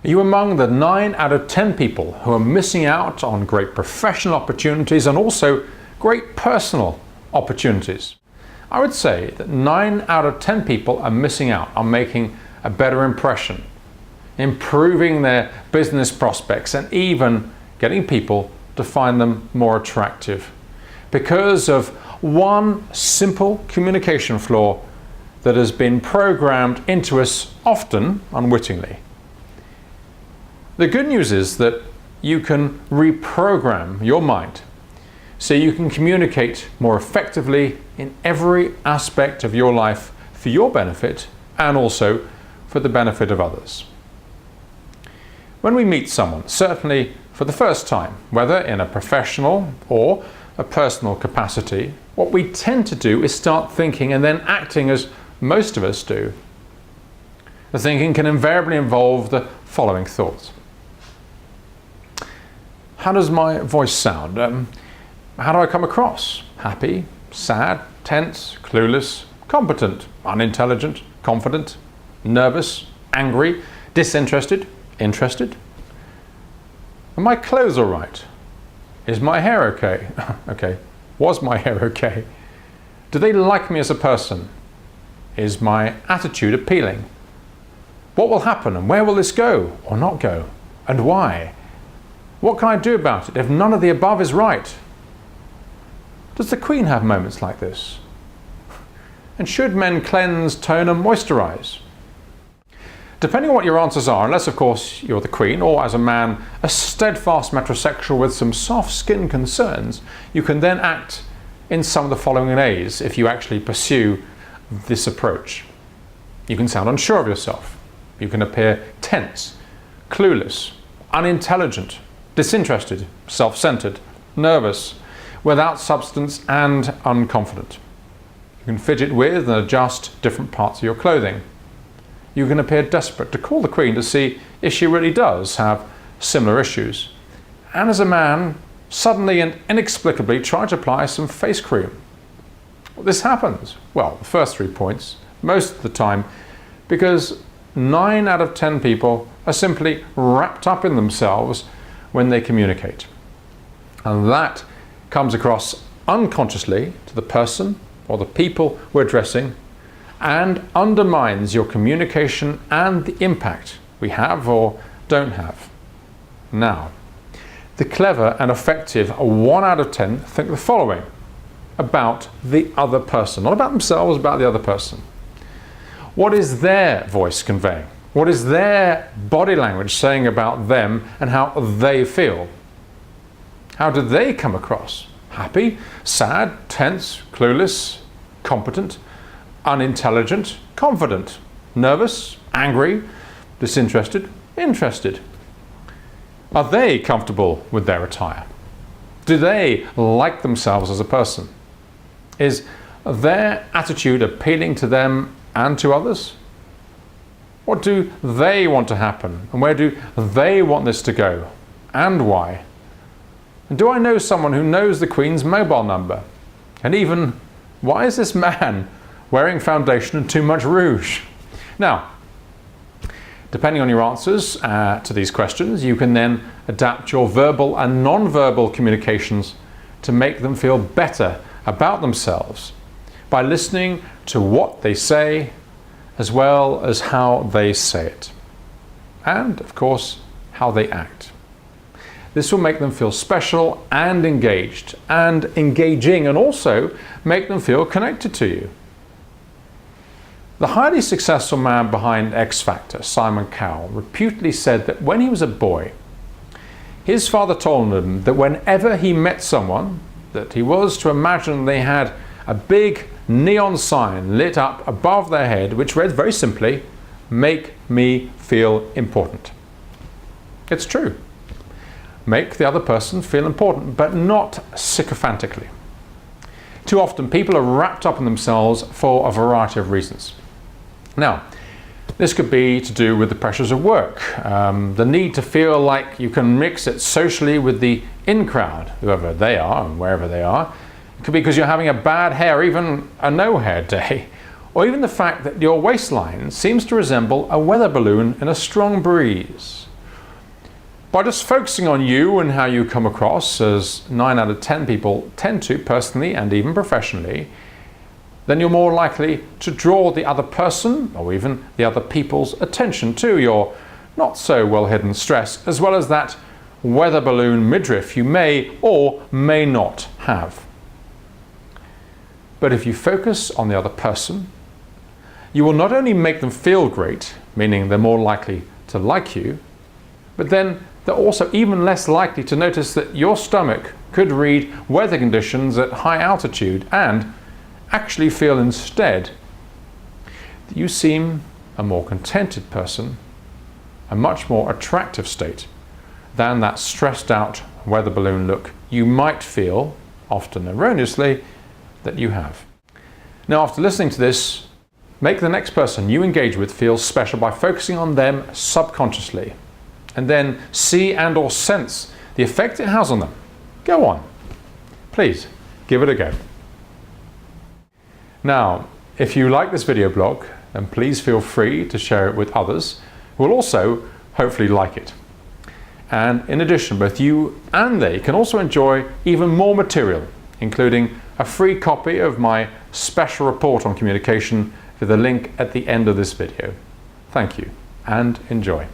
Are you among the 9 out of 10 people who are missing out on great professional opportunities and also great personal opportunities? I would say that 9 out of 10 people are missing out on making a better impression, improving their business prospects, and even getting people to find them more attractive because of one simple communication flaw that has been programmed into us, often unwittingly. The good news is that you can reprogram your mind so you can communicate more effectively in every aspect of your life for your benefit and also for the benefit of others. When we meet someone, certainly for the first time, whether in a professional or a personal capacity, what we tend to do is start thinking and then acting as most of us do. The thinking can invariably involve the following thoughts. How does my voice sound? How do I come across? Happy, sad, tense, clueless, competent, unintelligent, confident, nervous, angry, disinterested, interested? Are my clothes all right? Is my hair okay? Okay. Was my hair okay? Do they like me as a person? Is my attitude appealing? What will happen and where will this go or not go? And why? What can I do about it if none of the above is right? Does the Queen have moments like this? And should men cleanse, tone and moisturize? Depending on what your answers are, unless of course you're the Queen or as a man a steadfast metrosexual with some soft skin concerns, you can then act in some of the following ways if you actually pursue this approach. You can sound unsure of yourself. You can appear tense, clueless, unintelligent, disinterested, self-centered, nervous, without substance and unconfident. You can fidget with and adjust different parts of your clothing. You can appear desperate to call the Queen to see if she really does have similar issues. And as a man, suddenly and inexplicably try to apply some face cream. This happens, well, the first 3 points, most of the time, because 9 out of 10 people are simply wrapped up in themselves when they communicate. And that comes across unconsciously to the person or the people we're addressing and undermines your communication and the impact we have or don't have. Now, the clever and effective 1 out of 10 think the following about the other person, not about themselves, about the other person. What is their voice conveying? What is their body language saying about them and how they feel? How do they come across? Happy, sad, tense, clueless, competent, unintelligent, confident, nervous, angry, disinterested, interested? Are they comfortable with their attire? Do they like themselves as a person? Is their attitude appealing to them and to others? What do they want to happen? And where do they want this to go? And why? And do I know someone who knows the Queen's mobile number? And even, why is this man wearing foundation and too much rouge? Now, depending on your answers to these questions, you can then adapt your verbal and non-verbal communications to make them feel better about themselves by listening to what they say as well as how they say it. And, of course, how they act. This will make them feel special and engaged and engaging, and also make them feel connected to you. The highly successful man behind X Factor, Simon Cowell, reputedly said that when he was a boy, his father told him that whenever he met someone, that he was to imagine they had a big neon sign lit up above their head which read very simply, "Make me feel important." It's true. Make the other person feel important, but not sycophantically. Too often people are wrapped up in themselves for a variety of reasons. Now, this could be to do with the pressures of work, the need to feel like you can mix it socially with the in-crowd, whoever they are and wherever they are. It could be because you're having a bad hair, even a no-hair day, or even the fact that your waistline seems to resemble a weather balloon in a strong breeze. By just focusing on you and how you come across, as 9 out of 10 people tend to personally and even professionally, then you're more likely to draw the other person or even the other people's attention to your not so well hidden stress, as well as that weather balloon midriff you may or may not have. But if you focus on the other person, you will not only make them feel great, meaning they're more likely to like you, but then they're also even less likely to notice that your stomach could read weather conditions at high altitude and actually feel instead that you seem a more contented person, a much more attractive state than that stressed out weather balloon look you might feel, often erroneously, that you have. Now, after listening to this, make the next person you engage with feel special by focusing on them subconsciously, and then see and or sense the effect it has on them. Go on. Please, give it a go. Now, if you like this video blog, then please feel free to share it with others who will also hopefully like it. And in addition, both you and they can also enjoy even more material, including a free copy of my special report on communication with a link at the end of this video. Thank you and enjoy.